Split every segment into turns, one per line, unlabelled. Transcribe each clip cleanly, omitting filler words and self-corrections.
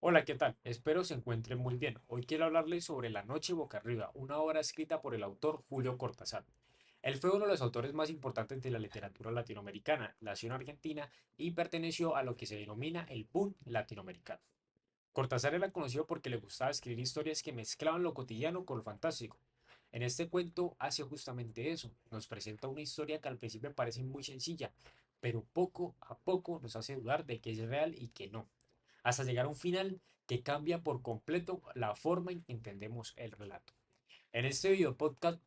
Hola, ¿qué tal? Espero se encuentren muy bien. Hoy quiero hablarles sobre La Noche Boca Arriba, una obra escrita por el autor Julio Cortázar. Él fue uno de los autores más importantes de la literatura latinoamericana, nació en Argentina y perteneció a lo que se denomina el boom latinoamericano. Cortázar era conocido porque le gustaba escribir historias que mezclaban lo cotidiano con lo fantástico. En este cuento hace justamente eso, nos presenta una historia que al principio parece muy sencilla, pero poco a poco nos hace dudar de que es real y que no, hasta llegar a un final que cambia por completo la forma en que entendemos el relato. En este video podcast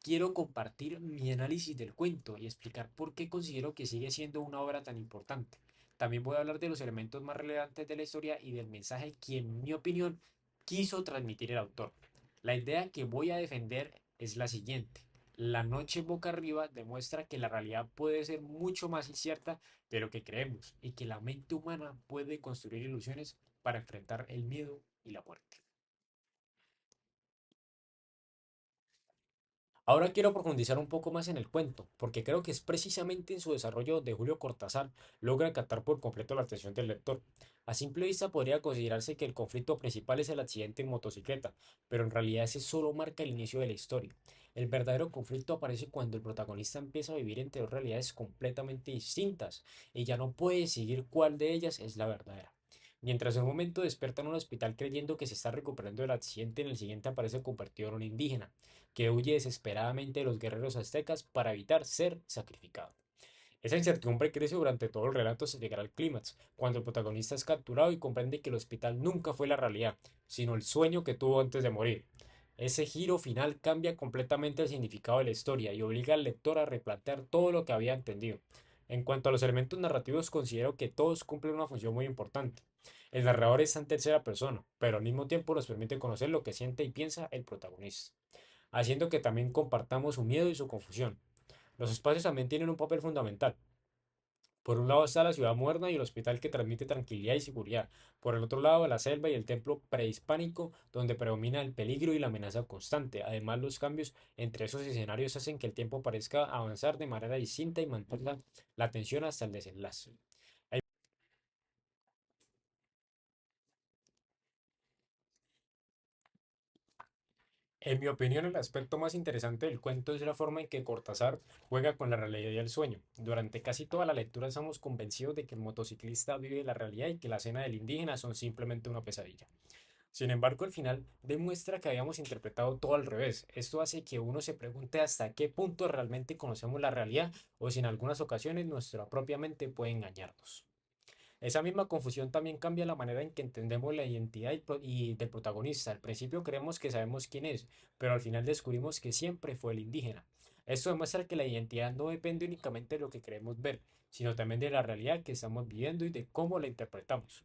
quiero compartir mi análisis del cuento y explicar por qué considero que sigue siendo una obra tan importante. También voy a hablar de los elementos más relevantes de la historia y del mensaje que, en mi opinión, quiso transmitir el autor. La idea que voy a defender es la siguiente. La noche boca arriba demuestra que la realidad puede ser mucho más incierta de lo que creemos y que la mente humana puede construir ilusiones para enfrentar el miedo y la muerte. Ahora quiero profundizar un poco más en el cuento, porque creo que es precisamente en su desarrollo donde Julio Cortázar logra captar por completo la atención del lector. A simple vista podría considerarse que el conflicto principal es el accidente en motocicleta, pero en realidad ese solo marca el inicio de la historia. El verdadero conflicto aparece cuando el protagonista empieza a vivir entre dos realidades completamente distintas y ya no puede seguir cuál de ellas es la verdadera. Mientras en un momento despierta en un hospital creyendo que se está recuperando del accidente, en el siguiente aparece convertido en un indígena que huye desesperadamente de los guerreros aztecas para evitar ser sacrificado. Esa incertidumbre crece durante todo el relato hasta llegar al clímax, cuando el protagonista es capturado y comprende que el hospital nunca fue la realidad, sino el sueño que tuvo antes de morir. Ese giro final cambia completamente el significado de la historia y obliga al lector a replantear todo lo que había entendido. En cuanto a los elementos narrativos, considero que todos cumplen una función muy importante. El narrador está en tercera persona, pero al mismo tiempo nos permite conocer lo que siente y piensa el protagonista, haciendo que también compartamos su miedo y su confusión. Los espacios también tienen un papel fundamental. Por un lado está la ciudad moderna y el hospital que transmite tranquilidad y seguridad. Por el otro lado, la selva y el templo prehispánico donde predomina el peligro y la amenaza constante. Además, los cambios entre esos escenarios hacen que el tiempo parezca avanzar de manera distinta y mantenga la atención hasta el desenlace. En mi opinión, el aspecto más interesante del cuento es la forma en que Cortázar juega con la realidad y el sueño. Durante casi toda la lectura estamos convencidos de que el motociclista vive la realidad y que la cena del indígena son simplemente una pesadilla. Sin embargo, al final demuestra que habíamos interpretado todo al revés. Esto hace que uno se pregunte hasta qué punto realmente conocemos la realidad o si en algunas ocasiones nuestra propia mente puede engañarnos. Esa misma confusión también cambia la manera en que entendemos la identidad y del protagonista. Al principio creemos que sabemos quién es, pero al final descubrimos que siempre fue el indígena. Esto demuestra que la identidad no depende únicamente de lo que queremos ver, sino también de la realidad que estamos viviendo y de cómo la interpretamos.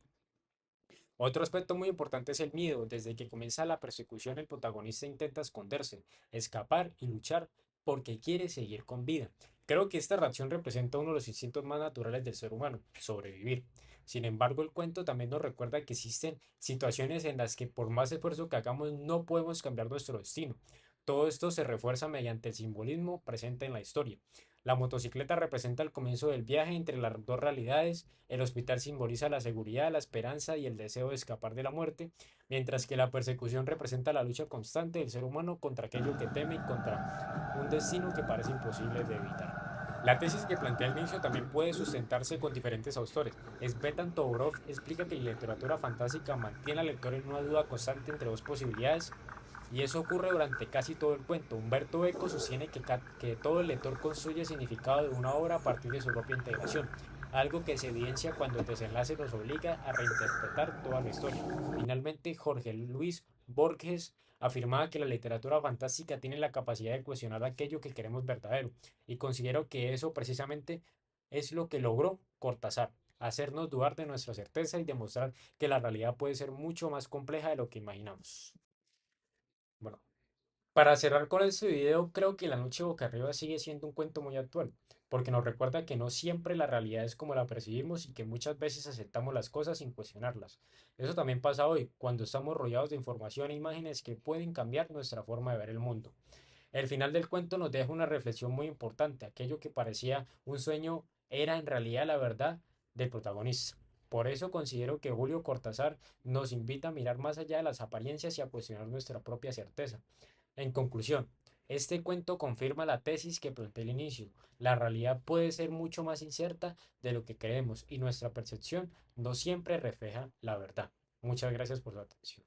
Otro aspecto muy importante es el miedo. Desde que comienza la persecución, el protagonista intenta esconderse, escapar y luchar porque quiere seguir con vida. Creo que esta reacción representa uno de los instintos más naturales del ser humano, sobrevivir. Sin embargo, el cuento también nos recuerda que existen situaciones en las que por más esfuerzo que hagamos no podemos cambiar nuestro destino. Todo esto se refuerza mediante el simbolismo presente en la historia. La motocicleta representa el comienzo del viaje entre las dos realidades, el hospital simboliza la seguridad, la esperanza y el deseo de escapar de la muerte, mientras que la persecución representa la lucha constante del ser humano contra aquello que teme y contra un destino que parece imposible de evitar. La tesis que plantea el inicio también puede sustentarse con diferentes autores. Svetan Todorov explica que la literatura fantástica mantiene al lector en una duda constante entre dos posibilidades, y eso ocurre durante casi todo el cuento. Humberto Eco sostiene que todo el lector construye significado de una obra a partir de su propia integración, algo que se evidencia cuando el desenlace nos obliga a reinterpretar toda la historia. Finalmente, Jorge Luis Borges afirmaba que la literatura fantástica tiene la capacidad de cuestionar aquello que queremos verdadero, y considero que eso precisamente es lo que logró Cortázar, hacernos dudar de nuestra certeza y demostrar que la realidad puede ser mucho más compleja de lo que imaginamos. Bueno, para cerrar con este video, creo que La Noche Boca Arriba sigue siendo un cuento muy actual, porque nos recuerda que no siempre la realidad es como la percibimos y que muchas veces aceptamos las cosas sin cuestionarlas. Eso también pasa hoy, cuando estamos rodeados de información e imágenes que pueden cambiar nuestra forma de ver el mundo. El final del cuento nos deja una reflexión muy importante. Aquello que parecía un sueño era en realidad la verdad del protagonista. Por eso considero que Julio Cortázar nos invita a mirar más allá de las apariencias y a cuestionar nuestra propia certeza. En conclusión, este cuento confirma la tesis que planteé al inicio. La realidad puede ser mucho más incierta de lo que creemos y nuestra percepción no siempre refleja la verdad. Muchas gracias por su atención.